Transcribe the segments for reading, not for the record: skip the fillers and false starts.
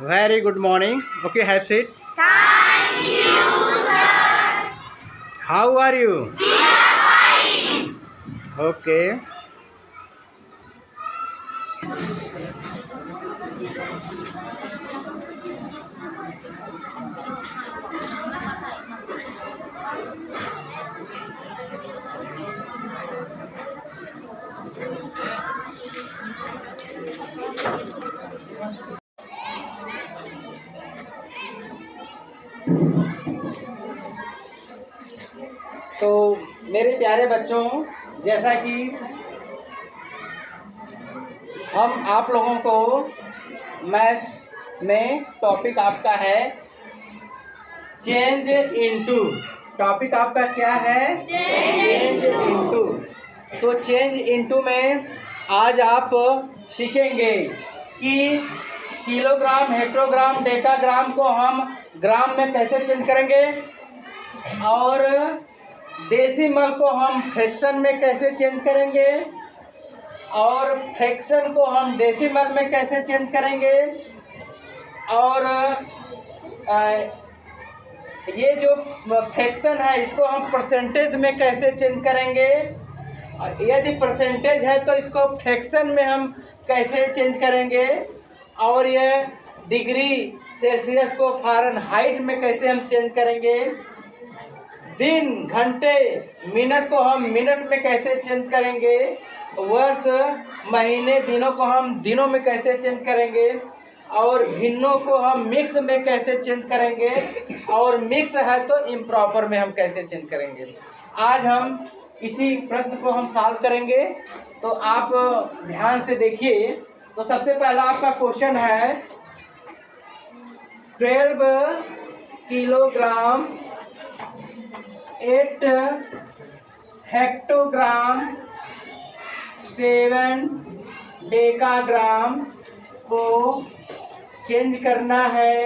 Very good morning. Okay, have seat. Thank you, sir. How are you? We are fine. Okay. तो मेरे प्यारे बच्चों, जैसा कि हम आप लोगों को मैथ्स में टॉपिक आपका है चेंज इनटू। टॉपिक आपका क्या है? Change into. तो चेंज इनटू में आज आप सीखेंगे कि किलोग्राम, हेक्टोग्राम, डेकाग्राम को हम ग्राम में कैसे चेंज करेंगे और डेसिमल को हम फ्रैक्शन में कैसे चेंज करेंगे और फ्रैक्शन को हम डेसिमल में कैसे चेंज करेंगे और ये जो फ्रैक्शन है इसको हम परसेंटेज में कैसे चेंज करेंगे। यदि परसेंटेज है तो इसको फ्रैक्शन में हम कैसे चेंज करेंगे और ये डिग्री सेल्सियस को फ़ारेनहाइट में कैसे हम चेंज करेंगे। दिन, घंटे, मिनट को हम मिनट में कैसे चेंज करेंगे। वर्ष, महीने, दिनों को हम दिनों में कैसे चेंज करेंगे और भिन्नों को हम मिक्स में कैसे चेंज करेंगे और मिक्स है तो इम्प्रॉपर में हम कैसे चेंज करेंगे। आज हम इसी प्रश्न को हम सॉल्व करेंगे। तो आप ध्यान से देखिए। तो सबसे पहला आपका क्वेश्चन है 12 किलोग्राम 8 हेक्टोग्राम 7 डेकाग्राम को चेंज करना है,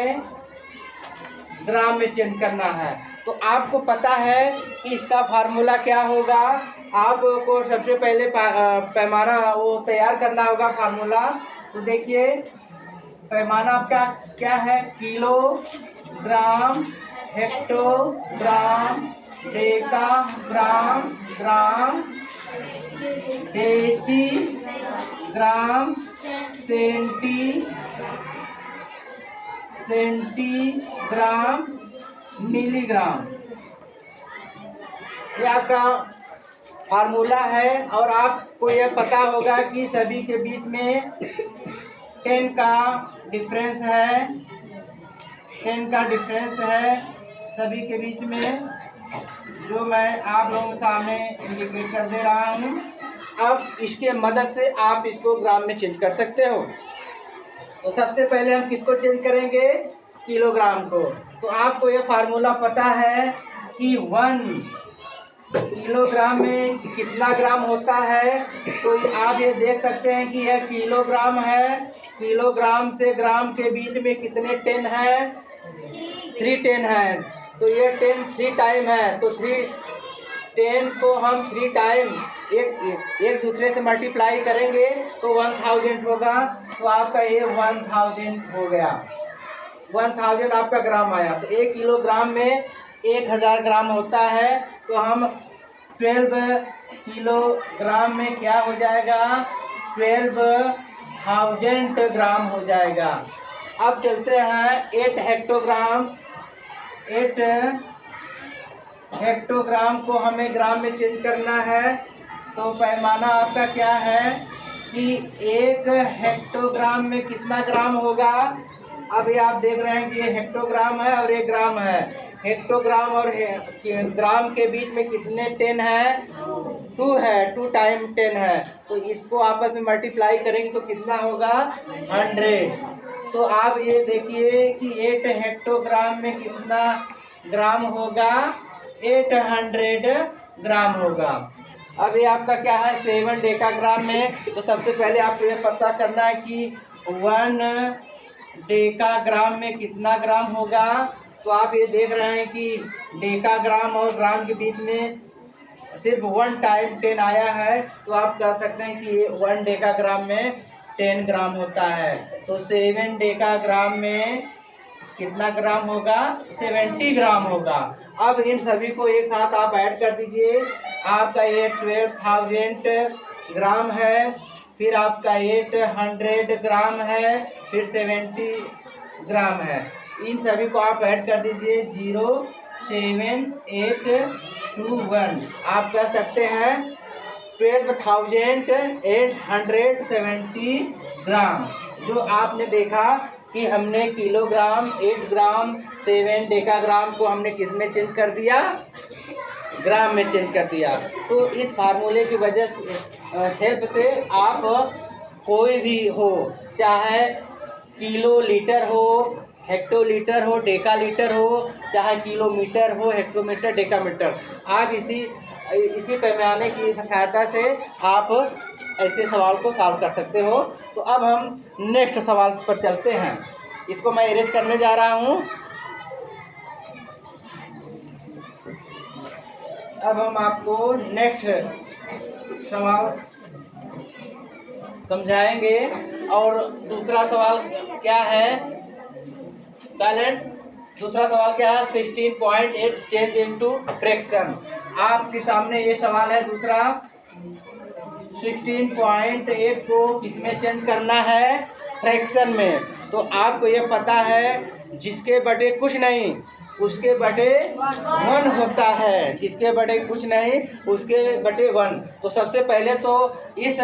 ग्राम में चेंज करना है। तो आपको पता है कि इसका फार्मूला क्या होगा। आपको सबसे पहले पैमाना वो तैयार करना होगा फार्मूला। तो देखिए पैमाना आपका क्या है? किलोग्राम, हेक्टोग्राम, डेकाग्राम, ग्राम, डेसीग्राम, सेंटीग्राम, मिलीग्राम। ये आपका फार्मूला है और आपको यह पता होगा कि सभी के बीच में 10 का डिफरेंस है। 10 का डिफरेंस है सभी के बीच में, जो मैं आप लोगों के सामने इंडिकेट कर दे रहा हूँ। अब इसके मदद से आप इसको ग्राम में चेंज कर सकते हो। तो सबसे पहले हम किसको चेंज करेंगे? किलोग्राम को। तो आपको ये फार्मूला पता है कि 1 किलोग्राम में कितना ग्राम होता है। तो आप ये देख सकते हैं कि यह किलोग्राम है। किलोग्राम से ग्राम के बीच में कितने 10 है? 3 10 है। तो ये 10 3 टाइम है। तो 10 को हम 3 टाइम एक दूसरे से मल्टीप्लाई करेंगे तो 1000 होगा। तो आपका ये 1000 हो गया। 1000 आपका ग्राम आया। तो 1 किलोग्राम में 1000 ग्राम होता है। तो हम 12 किलोग्राम में क्या हो जाएगा? 12,000 ग्राम हो जाएगा। अब चलते हैं 8 हेक्टोग्राम। 8 हेक्टोग्राम को हमें ग्राम में चेंज करना है। तो पैमाना आपका क्या है कि 1 हेक्टोग्राम में कितना ग्राम होगा। अभी आप देख रहे हैं कि ये हेक्टोग्राम है और ये ग्राम है। हेक्टोग्राम और ग्राम के बीच में कितने 10 है? 2 है। 2 टाइम 10 है। तो इसको आपस में मल्टीप्लाई करेंगे तो कितना होगा? 100। तो आप ये देखिए कि 8 हेक्टोग्राम में कितना ग्राम होगा? 800 ग्राम होगा। अभी आपका क्या है? 7 डेकाग्राम में। तो सबसे पहले आपको ये पता करना है कि 1 डेकाग्राम में कितना ग्राम होगा। तो आप ये देख रहे हैं कि डेकाग्राम और ग्राम के बीच में सिर्फ 1 टाइम 10 आया है। तो आप कह सकते हैं कि ये 1 डेकाग्राम में 10 ग्राम होता है। तो 7 डेकाग्राम में कितना ग्राम होगा? 70 ग्राम होगा। अब इन सभी को एक साथ आप ऐड कर दीजिए। आपका ये 12,000 ग्राम है, फिर आपका 800 ग्राम है, फिर 70 ग्राम है। इन सभी को आप ऐड कर दीजिए। 07821 आप कह सकते हैं 12,870 ग्राम। जो आपने देखा कि हमने किलोग्राम, 8 ग्राम, 7 डेकाग्राम को हमने किस में चेंज कर दिया? ग्राम में चेंज कर दिया। तो इस फार्मूले की वजह हेल्प से आप कोई भी हो, चाहे किलो लीटर हो, हेक्टोलीटर हो, डेकालीटर हो, चाहे किलोमीटर हो, हेक्टोमीटर, डेकामीटर, आप इसी पैमाने की सहायता से आप ऐसे सवाल को सॉल्व कर सकते हो। तो अब हम नेक्स्ट सवाल पर चलते हैं। इसको मैं इरेज करने जा रहा हूँ। अब हम आपको नेक्स्ट सवाल समझाएंगे। और दूसरा सवाल क्या है? साइलेंट। दूसरा सवाल क्या है? 16.8 चेंज इनटू फ्रैक्शन। आपके सामने ये सवाल है दूसरा। 16.8 को किसमें चेंज करना है? फ्रैक्शन में। तो आपको ये पता है जिसके बटे कुछ नहीं उसके बटे 1 होता है। जिसके बटे कुछ नहीं उसके बटे 1। तो सबसे पहले तो इस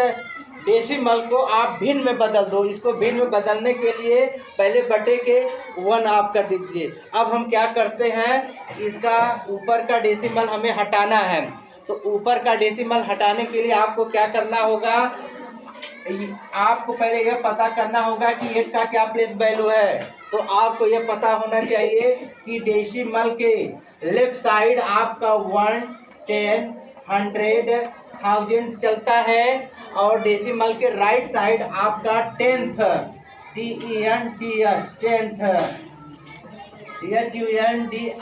डेसिमल को आप भिन्न में बदल दो। इसको भिन्न में बदलने के लिए पहले बटे के 1 आप कर दीजिए। अब हम क्या करते हैं, इसका ऊपर का डेसिमल हमें हटाना है। तो ऊपर का डेसिमल हटाने के लिए आपको क्या करना होगा? आपको पहले यह पता करना होगा कि 8 का क्या प्लेस वैल्यू है। तो आपको यह पता होना चाहिए कि डेसिमल के लेफ्ट साइड आपका 1, 10, 100, 1000 चलता है और डेसिमल के राइट साइड आपका 10th, TENTH, 10th, HUNDRETH,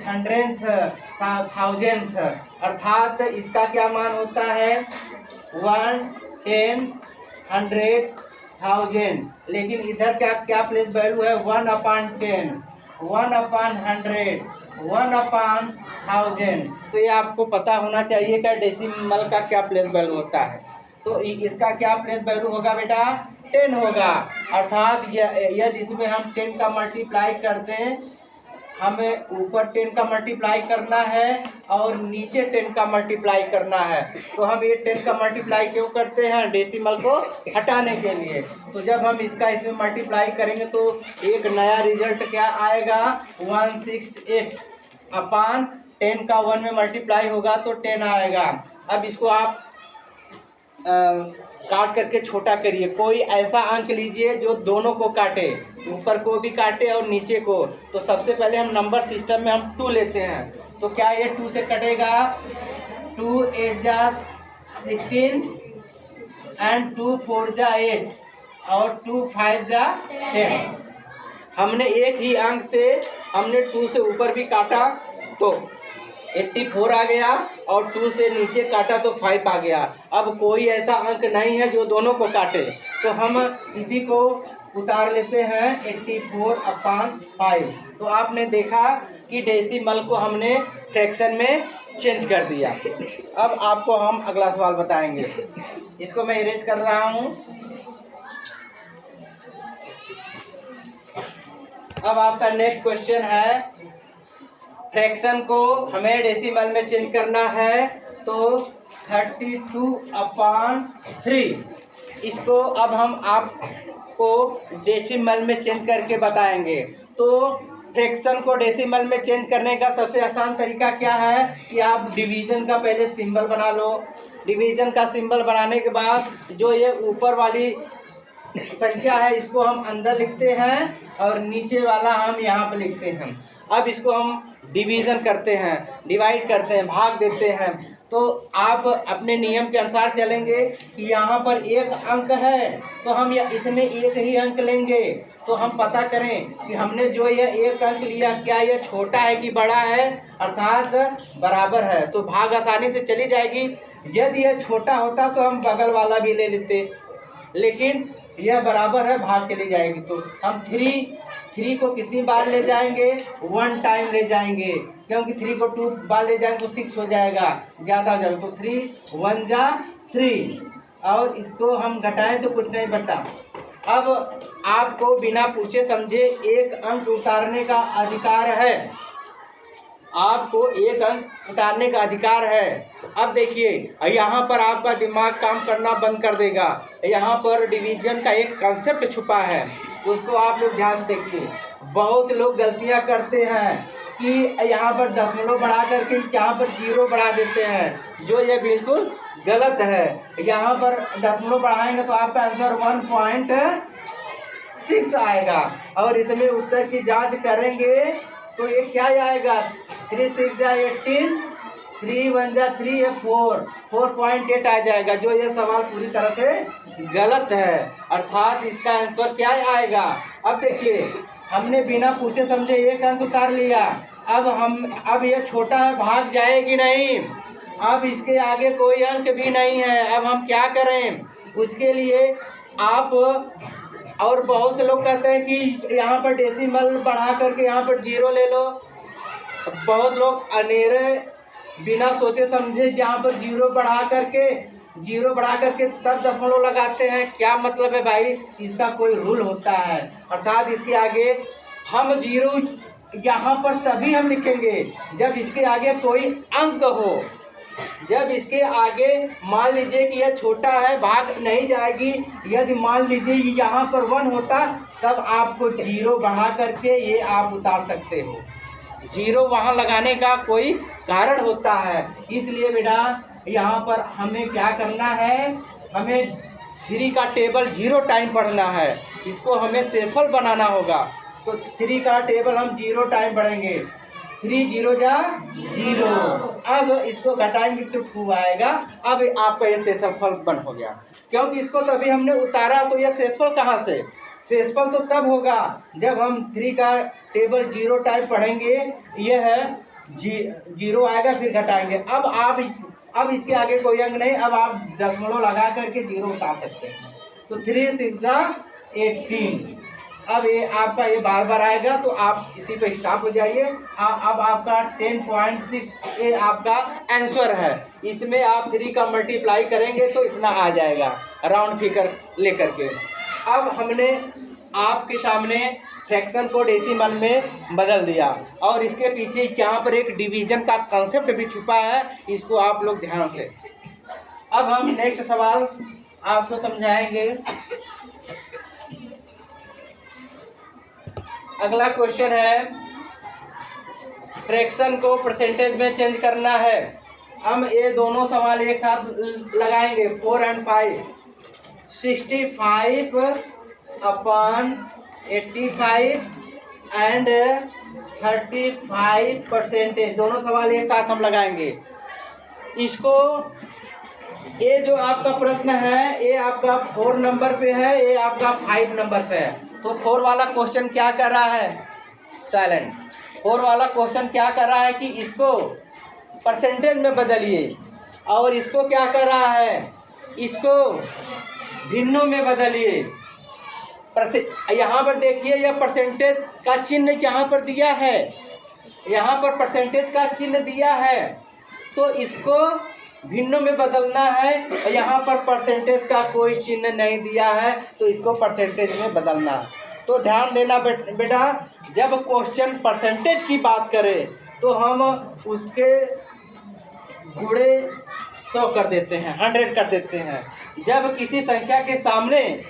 100th, 1000th। अर्थात इसका क्या मान होता है? 1, 10, 100, 1000। लेकिन इधर क्या प्लेस वैल्यू है? 1/10, 1/100, 1/1000। तो ये आपको पता होना चाहिए कि डेसिमल का क्या प्लेस वैल्यू होता है। तो इसका क्या प्लेस वैल्यू होगा बेटा? 10 होगा। अर्थात यदि इसमें हम 10 का मल्टीप्लाई कर दें, हमें ऊपर 10 का मल्टीप्लाई करना है और नीचे 10 का मल्टीप्लाई करना है। तो हम ये 10 का मल्टीप्लाई क्यों करते हैं? डेसिमल को हटाने के लिए। तो जब हम इसमें मल्टीप्लाई करेंगे तो एक नया रिजल्ट क्या आएगा? 168/10 का 1 में मल्टीप्लाई होगा तो 10 आएगा। अब इसको आप काट करके छोटा करिए। कोई ऐसा अंक लीजिए जो दोनों को काटे, ऊपर को भी काटे और नीचे को। तो सबसे पहले हम नंबर सिस्टम में हम 2 लेते हैं। तो क्या ये 2 से कटेगा? 2 8 जा 16 एंड 2 4 जा 8 और 2 5 जा 10। हमने एक ही अंक से हमने 2 से ऊपर भी काटा तो 84 आ गया और 2 से नीचे काटा तो 5 आ गया। अब कोई ऐसा अंक नहीं है जो दोनों को काटे। तो हम इसी को उतार लेते हैं 84/5। तो आपने देखा कि डेसिमल को हमने फ्रैक्शन में चेंज कर दिया। अब आपको हम अगला सवाल बताएंगे। इसको मैं इरेज कर रहा हूँ। अब आपका नेक्स्ट क्वेश्चन है, फ्रैक्शन को हमें डेसिमल में चेंज करना है। तो 32/3 इसको अब हम आपको डेसिमल में चेंज करके बताएंगे। तो फ्रैक्शन को डेसिमल में चेंज करने का सबसे आसान तरीका क्या है कि आप डिवीज़न का पहले सिंबल बना लो। डिवीज़न का सिंबल बनाने के बाद जो ये ऊपर वाली संख्या है इसको हम अंदर लिखते हैं और नीचे वाला हम यहाँ पे लिखते हैं। अब इसको हम डिवीज़न करते हैं, डिवाइड करते हैं, भाग देते हैं। तो आप अपने नियम के अनुसार चलेंगे कि यहाँ पर एक अंक है तो हम इसमें एक ही अंक लेंगे। तो हम पता करें कि हमने जो ये एक अंक लिया क्या ये छोटा है कि बड़ा है, अर्थात बराबर है। तो भाग आसानी से चली जाएगी। यदि यह छोटा होता तो हम बगल वाला भी ले लेते, लेकिन यह बराबर है, भाग चली जाएगी। तो हम थ्री को कितनी बार ले जाएंगे? 1 टाइम ले जाएंगे, क्योंकि 3 को 2 बार ले जाएंगे तो 6 हो जाएगा, ज़्यादा हो जाएगा। तो 3 1 जा 3, और इसको हम घटाएं तो कुछ नहीं बटा। अब आपको बिना पूछे समझे 1 अंक उतारने का अधिकार है, आपको 1 अंक उतारने का अधिकार है। अब देखिए, यहाँ पर आपका दिमाग काम करना बंद कर देगा। यहाँ पर डिवीजन का एक कंसेप्ट छुपा है, उसको आप लोग ध्यान से देखिए। बहुत लोग गलतियाँ करते हैं कि यहाँ पर दशमलव बढ़ा करके यहाँ पर 0 बढ़ा देते हैं, जो ये बिल्कुल गलत है। यहाँ पर दशमलव बढ़ाएंगे तो आपका आंसर 1.6 आएगा, और इसमें उत्तर की जांच करेंगे तो ये क्या आएगा? 3 6 जा 18, 3 1 जा 3 है 4.8 आ जाएगा, जो ये सवाल पूरी तरह से गलत है। अर्थात इसका आंसर क्या आएगा? अब देखिए, हमने बिना पूछे समझे 1 अंक उतार लिया। अब ये छोटा है, भाग जाएगी नहीं। अब इसके आगे कोई अंक भी नहीं है। अब हम क्या करें? उसके लिए आप, और बहुत से लोग कहते हैं कि यहाँ पर डेसिमल बढ़ा करके यहाँ पर 0 ले लो। बहुत लोग अनेरे बिना सोचे समझे यहाँ पर 0 बढ़ा करके तब दशमलव लगाते हैं। क्या मतलब है भाई? इसका कोई रूल होता है। अर्थात इसके आगे हम 0 यहाँ पर तभी हम लिखेंगे जब इसके आगे कोई अंक हो। जब इसके आगे मान लीजिए कि यह छोटा है, भाग नहीं जाएगी। यदि मान लीजिए यहाँ पर 1 होता, तब आपको 0 बढ़ा करके ये आप उतार सकते हो। 0 वहाँ लगाने का कोई कारण होता है। इसलिए बेटा यहाँ पर हमें क्या करना है? हमें 3 का टेबल 0 टाइम पढ़ना है। इसको हमें शेषफल बनाना होगा। तो 3 का टेबल हम 0 टाइम पढ़ेंगे। 3 0 जा 0। अब इसको घटाएंगे तो 2 आएगा। अब आपका ये शेषफल बन हो गया, क्योंकि इसको तभी हमने उतारा। तो यह शेषफल कहाँ से? शेषफल तो तब होगा जब हम 3 का टेबल 0 टाइम पढ़ेंगे। यह है 0 आएगा, फिर घटाएंगे। अब इसके आगे कोई अंक नहीं। अब आप दशमलव लगा करके 0 उतार सकते हैं। तो 3 6 जा 18। अब ये आपका ये बार आएगा, तो आप इसी पे स्टॉप हो जाइए। अब आपका 10.6 ये आपका आंसर है। इसमें आप 3 का मल्टीप्लाई करेंगे तो इतना आ जाएगा, राउंड फिगर लेकर के। अब हमने आपके सामने फ्रैक्शन को डेसिमल में बदल दिया, और इसके पीछे यहाँ पर एक डिवीजन का कंसेप्ट भी छुपा है, इसको आप लोग ध्यान से। अब हम नेक्स्ट सवाल आपको समझाएंगे। अगला क्वेश्चन है, फ्रैक्शन को परसेंटेज में चेंज करना है। हम ये दोनों सवाल एक साथ लगाएंगे। 4 और 5, 65 अपॉन 85 एंड 35%। दोनों सवाल एक साथ हम लगाएंगे। इसको, ये जो आपका प्रश्न है ये आपका 4 नंबर पे है, ये आपका 5 नंबर पे है। तो 4 वाला क्वेश्चन क्या कर रहा है? साइलेंट। 4 वाला क्वेश्चन क्या कर रहा है कि इसको परसेंटेज में बदलिए, और इसको क्या कर रहा है? इसको भिन्नों में बदलिए। यहाँ पर देखिए, यह परसेंटेज का चिन्ह यहाँ पर दिया है, यहाँ पर परसेंटेज का चिन्ह दिया है, तो इसको भिन्नों में बदलना है। यहाँ पर परसेंटेज का कोई चिन्ह नहीं दिया है, तो इसको परसेंटेज में बदलना है। तो ध्यान देना बेटा, जब क्वेश्चन परसेंटेज की बात करें तो हम उसके गुणे 100 कर देते हैं, 100 कर देते हैं। जब किसी संख्या के सामने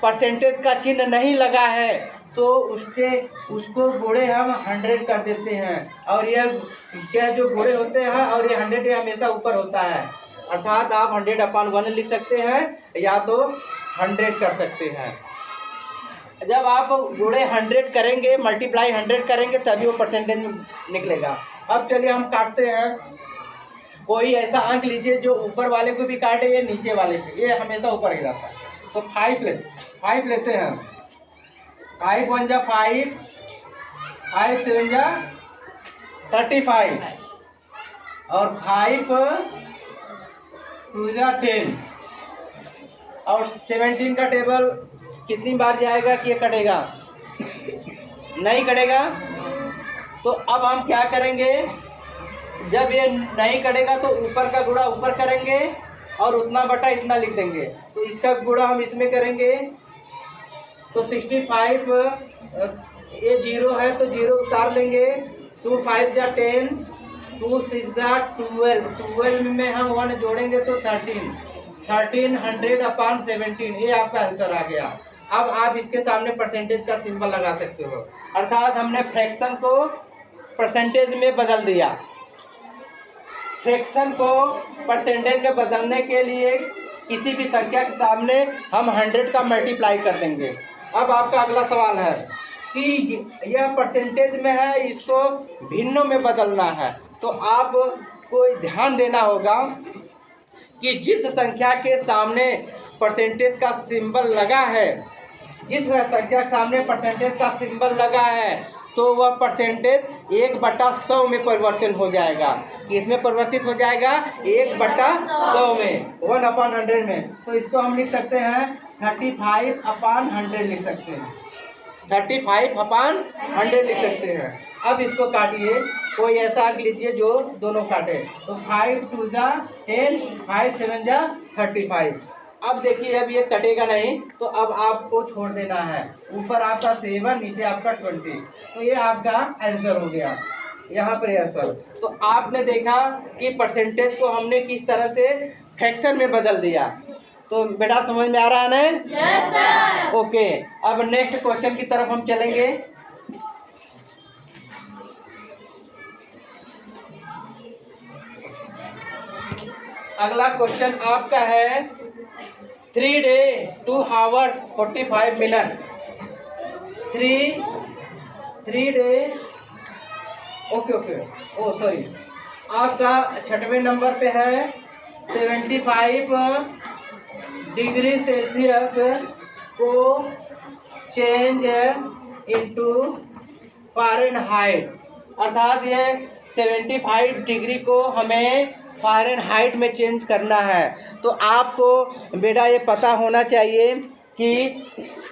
परसेंटेज का चिन्ह नहीं लगा है तो उसको गुणे हम 100 कर देते हैं। और यह जो गुणे होते हैं, और ये 100 ये हमेशा ऊपर होता है। अर्थात आप 100/1 लिख सकते हैं, या तो 100 कर सकते हैं। जब आप गुणे 100 करेंगे, मल्टीप्लाई 100 करेंगे, तभी वो परसेंटेज में निकलेगा। अब चलिए हम काटते हैं। कोई ऐसा अंक लीजिए जो ऊपर वाले को भी काटे या नीचे वाले को, ये हमेशा ऊपर ही रहता है। तो 5 लेते हैं। 5 1 जा 5, 5 7 जा 35, और 5 2 जा 10, और 17 का टेबल कितनी बार जाएगा कि ये कटेगा? नहीं कटेगा। तो अब हम क्या करेंगे, जब ये नहीं कटेगा तो ऊपर का गुणा ऊपर करेंगे और उतना बटा इतना लिख देंगे। तो इसका गुणा हम इसमें करेंगे। तो 65 ये 0 है तो 0 उतार लेंगे। 2 5 जा 10, 2 6 जा 12, 12 में हम 1 जोड़ेंगे तो 13, 100/17। ये आपका आंसर आ गया। अब आप इसके सामने परसेंटेज का सिंबल लगा सकते हो, अर्थात हमने फ्रैक्शन को परसेंटेज में बदल दिया। फ्रैक्शन को परसेंटेज में बदलने के लिए किसी भी संख्या के सामने हम 100 का मल्टीप्लाई कर देंगे। अब आपका अगला सवाल है कि यह परसेंटेज में है, इसको भिन्नों में बदलना है। तो आप को ध्यान देना होगा कि जिस संख्या के सामने परसेंटेज का सिंबल लगा है, जिस संख्या के सामने परसेंटेज का सिंबल लगा है, तो वह परसेंटेज 1/100 में परिवर्तन हो जाएगा। इसमें परिवर्तित हो जाएगा 1/100 में, 1/100 में। तो इसको हम लिख सकते हैं 35/100 लिख सकते हैं, 35/100 लिख सकते हैं। अब इसको काटिए, कोई ऐसा अंक लीजिए जो दोनों काटे। तो 5 2 जा 10, 5 7 जा 35। अब देखिए, अब ये कटेगा नहीं तो अब आपको छोड़ देना है। ऊपर आपका 7, नीचे आपका 20। तो ये आपका आंसर हो गया, यहाँ पर आंसर। तो आपने देखा कि परसेंटेज को हमने किस तरह से फ्रैक्शन में बदल दिया। तो बेटा समझ में आ रहा है ना? Yes sir. ओके, अब नेक्स्ट क्वेश्चन की तरफ हम चलेंगे। अगला क्वेश्चन आपका है 3 day 2 hours 45 minutes। 3 day okay oh sorry, आपका 6वें नंबर पे है 75 डिग्री सेल्सियस को चेंज इनटू फ़ारेनहाइट, अर्थात ये 75 डिग्री को हमें फ़ारेनहाइट में चेंज करना है। तो आपको बेटा ये पता होना चाहिए कि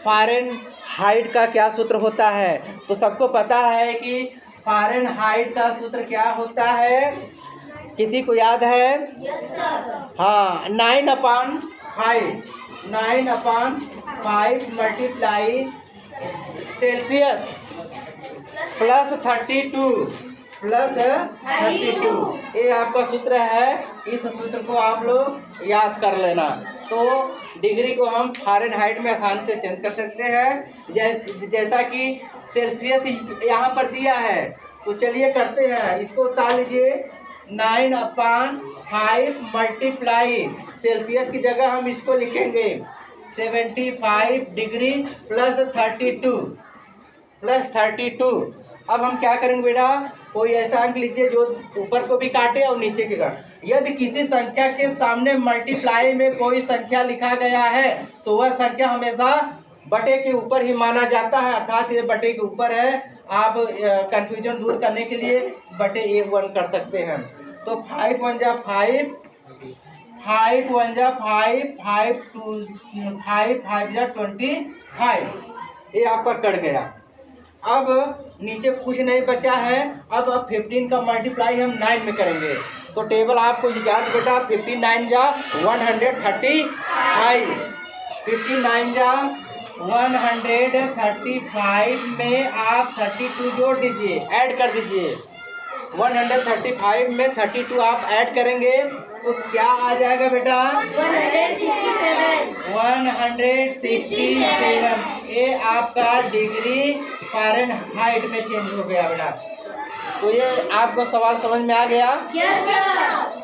फ़ारेनहाइट का क्या सूत्र होता है। तो सबको पता है कि फ़ारेनहाइट का सूत्र क्या होता है, किसी को याद है? Yes sir. हाँ, 9/5 मल्टीप्लाई सेल्सियस प्लस 32 ये आपका सूत्र है। इस सूत्र को आप लोग याद कर लेना। तो डिग्री को हम फ़ारेनहाइट में आसान से चेंज कर सकते हैं, जैसा कि सेल्सियस यहाँ पर दिया है। तो चलिए करते हैं, इसको उतार लीजिए। 9/5 मल्टीप्लाई सेल्सियस की जगह हम इसको लिखेंगे 75 डिग्री प्लस 32। अब हम क्या करेंगे बेटा, कोई ऐसा अंक लीजिए जो ऊपर को भी काटे और नीचे के काटे। यदि किसी संख्या के सामने मल्टीप्लाई में कोई संख्या लिखा गया है तो वह संख्या हमेशा बटे के ऊपर ही माना जाता है, अर्थात ये बटे के ऊपर है। आप कंफ्यूजन दूर करने के लिए बटे 1 कर सकते हैं। तो 5 1 जा 5, 5 1 जा 5, 5 2 5, 5 जा 25। ये आपका कट गया। अब नीचे कुछ नहीं बचा है। अब 15 का मल्टीप्लाई हम 9 में करेंगे। तो टेबल आपको याद बेटा, 59 जा 135, 59 जा 135 में आप 32 जोड़ दीजिए, ऐड कर दीजिए। 135 में 32 आप ऐड करेंगे तो क्या आ जाएगा बेटा? 167। ये आपका डिग्री फ़ारेनहाइट में चेंज हो गया बेटा। तो ये आपको सवाल समझ में आ गया? Yes sir.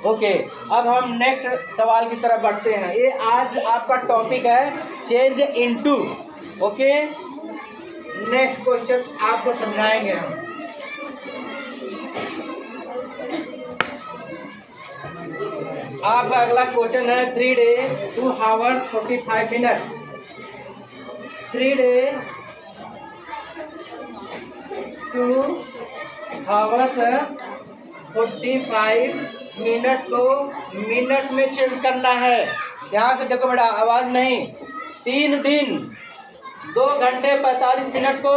ओके, अब हम नेक्स्ट सवाल की तरफ बढ़ते हैं। ये आज आपका टॉपिक है change into. Okay, next question आपको समझाएंगे हम। आपका अगला क्वेश्चन है 3 day 2 hours 45 minutes। 3 day 2 hours 45 minute को मिनट में चेंज करना है। ध्यान से देखो बेटा, आवाज नहीं। 3 दिन 2 घंटे 45 मिनट को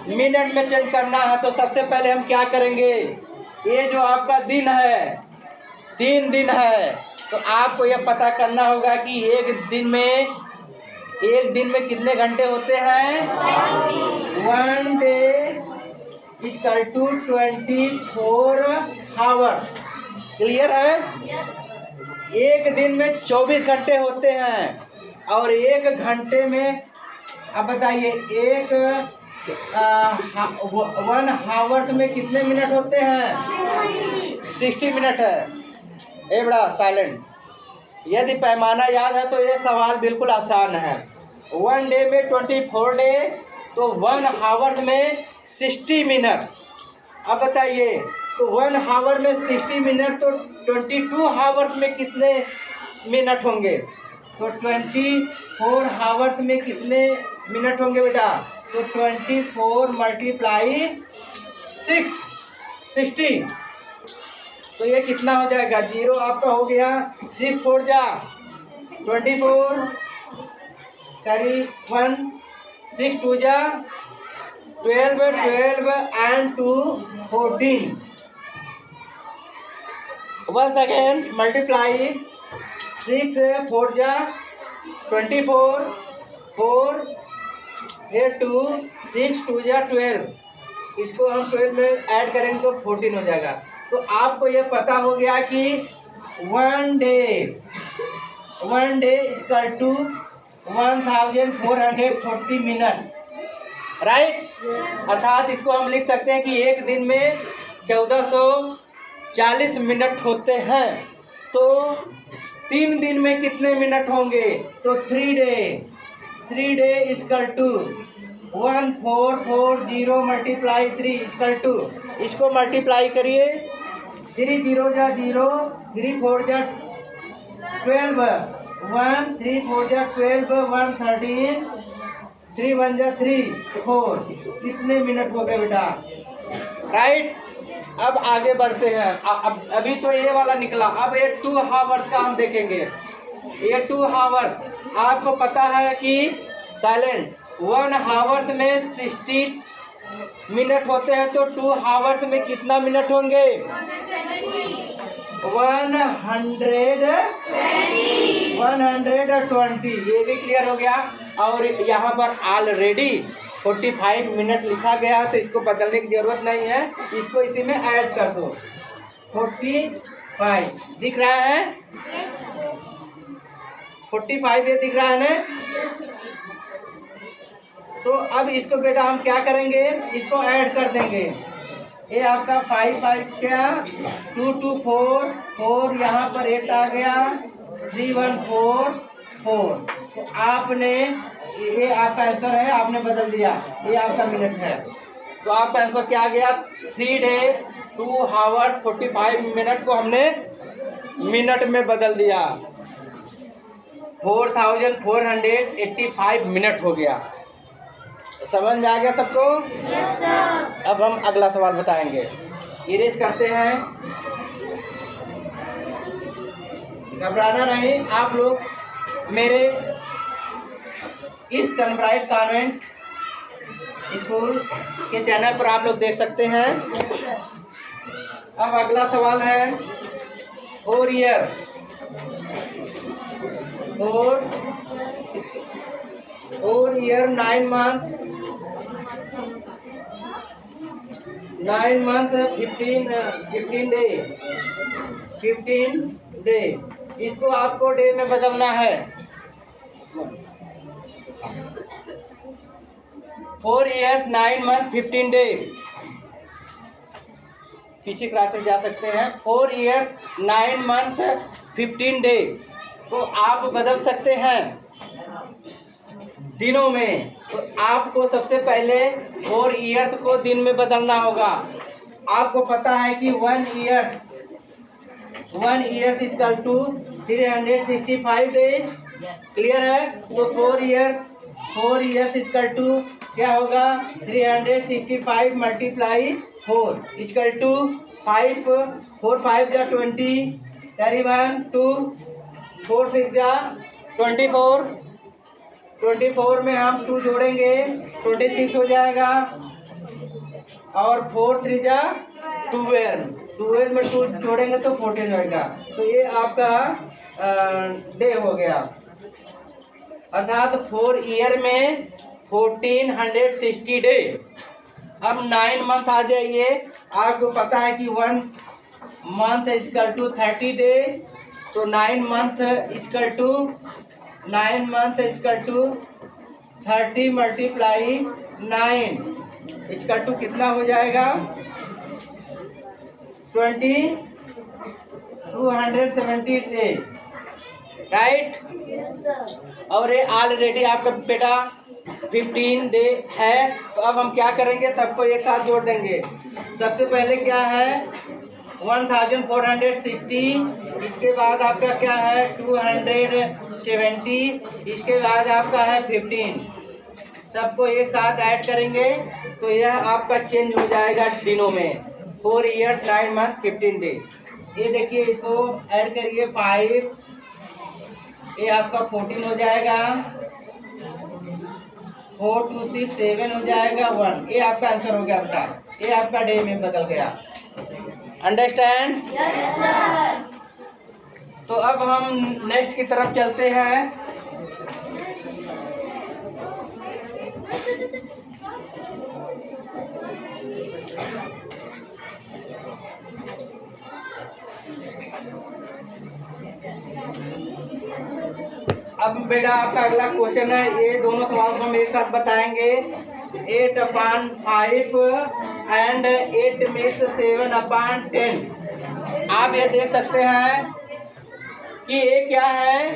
मिनट में चेंज करना है। तो सबसे पहले हम क्या करेंगे, ये जो आपका दिन है 3 दिन है, तो आपको यह पता करना होगा कि एक दिन में कितने घंटे होते हैं। 1 day equal to 24 hours. Clear है। एक दिन में 24 घंटे होते हैं और 1 घंटे में, अब बताइए, 1 हावर्स में कितने मिनट होते हैं। 60 मिनट है। ए बड़ा साइलेंट। यदि पैमाना याद है तो ये सवाल बिल्कुल आसान है। 1 डे में 24 डे, तो 1 हावर्स में 60 मिनट। अब बताइए, तो 1 हावर में 60 मिनट, तो 22 हावर्स में कितने मिनट होंगे। तो 24 हावर्स में कितने मिनट होंगे बेटा। तो 24 मल्टीप्लाई 60, तो ये कितना हो जाएगा। 0 आपका हो गया। 6 4 जा 24, करी 1, 6 2 जा 12 and 2 14। once again multiply 6 4 जा 24, 4 2 6 2 जा 12, इसको हम 12 में ऐड करेंगे तो 14 हो जाएगा। तो आपको ये पता हो गया कि 1 day equal to 1440 minute, right. अर्थात इसको हम लिख सकते हैं कि एक दिन में 1440 मिनट होते हैं। तो 3 दिन में कितने मिनट होंगे। तो 3 day equal to 1440 multiply 3 equal to, इसको मल्टीप्लाई करिए। 3 0 जा 0, 3 4 जा 12, 1 3 4 जा 12, 1 13, 3 1 जा 3 4, कितने मिनट हो गए बेटा, राइट। अब आगे बढ़ते हैं। अभी तो ये वाला निकला, अब ये 2 हावर्स का हम देखेंगे। ये 2 हावर्स आपको पता है कि साइलेंट 1 हावर्स में 60 मिनट होते हैं, तो 2 हावर्स में कितना मिनट होंगे। 120। ये भी क्लियर हो गया। और यहाँ पर ऑलरेडी 45 मिनट लिखा गया, तो इसको बदलने की जरूरत नहीं है, इसको इसी में ऐड कर दो। 45 दिख रहा है, 45 ये दिख रहा है ना। तो अब इसको बेटा हम क्या करेंगे, इसको ऐड कर देंगे। ये आपका 5 क्या 2 2 4 4, यहाँ पर 8 आ गया, 3 1 4 4। तो आपने, ये आपका आंसर है, आपने बदल दिया, ये आपका मिनट है। तो आपका आंसर क्या आ गया। 3 डे 2 हावर 45 मिनट को हमने मिनट में बदल दिया। 4485 मिनट हो गया। समझ में आ गया सबको। Yes sir. अब हम अगला सवाल बताएंगे। इरेज करते हैं, घबराना नहीं। आप लोग मेरे इस सनब्राइट कॉन्वेंट स्कूल के चैनल पर आप लोग देख सकते हैं। अब अगला सवाल है 4 ईयर 9 मंथ 15 डे। इसको आपको डे में बदलना है। 4 ईयर्स 9 मंथ 15 डे। पीछे क्लास से जा सकते हैं। 4 ईयर्स 9 मंथ 15 डे को आप बदल सकते हैं दिनों में। तो आपको सबसे पहले 4 ईयर्स को दिन में बदलना होगा। आपको पता है कि 1 years equal to 365 day. Clear है। तो 4 ईयर्स इक्वल टू क्या होगा, 365 मल्टीप्लाई 4 इक्वल टू 5 4 5 जा 20, कैरी 1 2 4 6 जा 24, 24 में हम 2 जोड़ेंगे 26 हो जाएगा, और 4 3 जा 12, 12 में 2 जोड़ेंगे तो 14 होएगा। तो ये आपका डे हो गया, अर्थात 4 ईयर में 1460 डे। अब 9 मंथ आ जाइए। आपको पता है कि 1 मंथ इक्वल टू 30 डे, तो 9 month equal to 30 multiply 9 equal to कितना हो जाएगा 270 डे, राइट। और ये ऑलरेडी आपका बेटा 15 डे है। तो अब हम क्या करेंगे, सबको एक साथ जोड़ देंगे। सबसे पहले क्या है 1460, इसके बाद आपका क्या है 270, इसके बाद आपका है 15। सबको एक साथ ऐड करेंगे तो यह आपका चेंज हो जाएगा दिनों में। 4 ईयर्स 9 मंथ 15 डे। ये देखिए, इसको ऐड करिए 5, ये आपका 14 हो जाएगा, 4 2 6 7 हो जाएगा 1। ये आपका आंसर हो गया बेटा, ये आपका डे में बदल गया। अंडरस्टैंड? Yes sir. तो अब हम नेक्स्ट की तरफ चलते हैं। अब बेटा आपका अगला क्वेश्चन है, ये दोनों सवाल को हम एक साथ बताएंगे। 8/5 एंड 8 मिक्स 7/10। आप ये देख सकते हैं कि ये क्या है,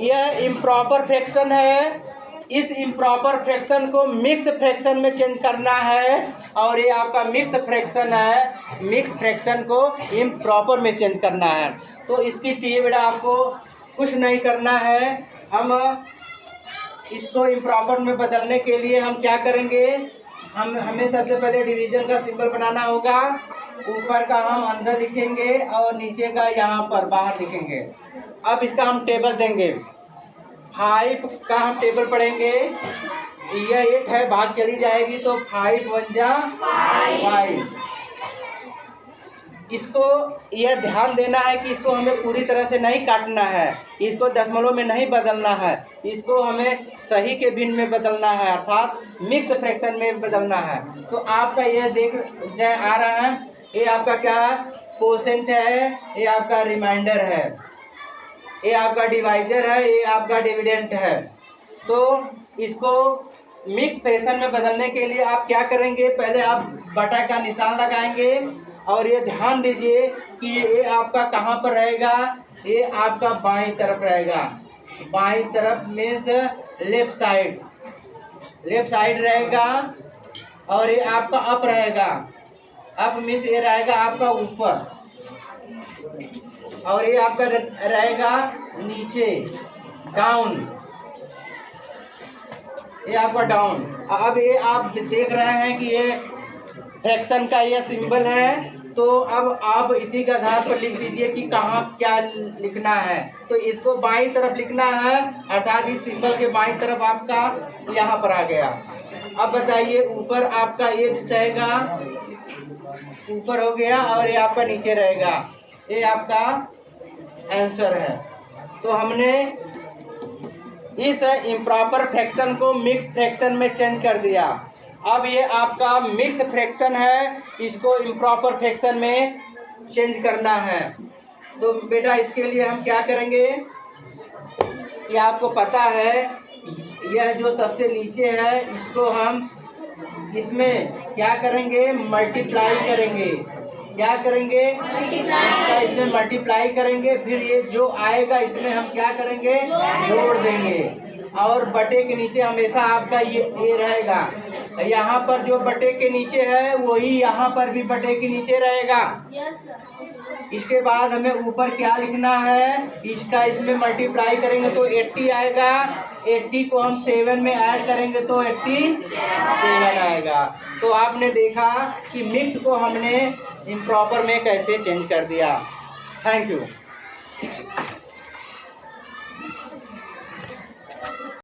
यह इम्प्रॉपर फ्रैक्शन है। इस इम्प्रॉपर फ्रैक्शन को मिक्स फ्रैक्शन में चेंज करना है, और ये आपका मिक्स फ्रैक्शन है, मिक्स फ्रैक्शन को इम्प्रॉपर में चेंज करना है। तो इसकी लिए बेटा आपको कुछ नहीं करना है। हम इसको इम्प्रॉपर में बदलने के लिए हम क्या करेंगे, हमें सबसे पहले डिवीजन का सिंबल बनाना होगा। ऊपर का हम अंदर लिखेंगे और नीचे का यहाँ पर बाहर लिखेंगे। अब इसका हम टेबल देंगे। 5 का हम टेबल पढ़ेंगे। यह 8 है, भाग चली जाएगी तो 5 1 जा 5। इसको यह ध्यान देना है कि इसको हमें पूरी तरह से नहीं काटना है, इसको दशमलव में नहीं बदलना है, इसको हमें सही के भिन्न में बदलना है, अर्थात मिक्स फ्रैक्शन में बदलना है। तो आपका यह देख आ रहा है, ये आपका क्या कोसेंट है, ये आपका रिमाइंडर है, ये आपका डिवाइजर है, ये आपका डिविडेंट है। तो इसको मिक्स फ्रैक्शन में बदलने के लिए आप क्या करेंगे, पहले आप बटा का निशान लगाएंगे, और ये ध्यान दीजिए कि ये आपका कहाँ पर रहेगा, ये आपका बाईं तरफ रहेगा। बाईं तरफ मीन्स लेफ्ट साइड रहेगा, और ये आपका अप रहेगा। अप मीन्स ये रहेगा आपका ऊपर, और ये आपका रहेगा नीचे डाउन, ये आपका डाउन। अब ये आप देख रहे हैं कि ये फ्रैक्शन का ये सिंबल है, तो अब आप इसी के आधार पर लिख दीजिए कि कहाँ क्या लिखना है। तो इसको बाईं तरफ लिखना है, अर्थात इस सिंबल के बाईं तरफ आपका यहाँ पर आ गया। अब बताइए, ऊपर आपका ये रहेगा, ऊपर हो गया, और ये आपका नीचे रहेगा। ये आपका आंसर है। तो हमने इस इम्प्रॉपर फ्रैक्शन को मिक्स फ्रैक्शन में चेंज कर दिया। अब ये आपका मिक्स फ्रैक्शन है, इसको इम्प्रॉपर फ्रैक्शन में चेंज करना है। तो बेटा इसके लिए हम क्या करेंगे, ये आपको पता है, यह जो सबसे नीचे है इसको हम इसमें क्या करेंगे, मल्टीप्लाई करेंगे। क्या करेंगे, इसका इसमें मल्टीप्लाई करेंगे, फिर ये जो आएगा इसमें हम क्या करेंगे, जोड़ देंगे। और बटे के नीचे हमेशा आपका ये रहेगा। यहाँ पर जो बटे के नीचे है वही यहाँ पर भी बटे के नीचे रहेगा। इसके बाद हमें ऊपर क्या लिखना है, इसका इसमें मल्टीप्लाई करेंगे तो 80 आएगा। 80 को हम 7 में ऐड करेंगे तो 87 आएगा। तो आपने देखा कि मिक्स को हमने इम्प्रॉपर में कैसे चेंज कर दिया। Thank you.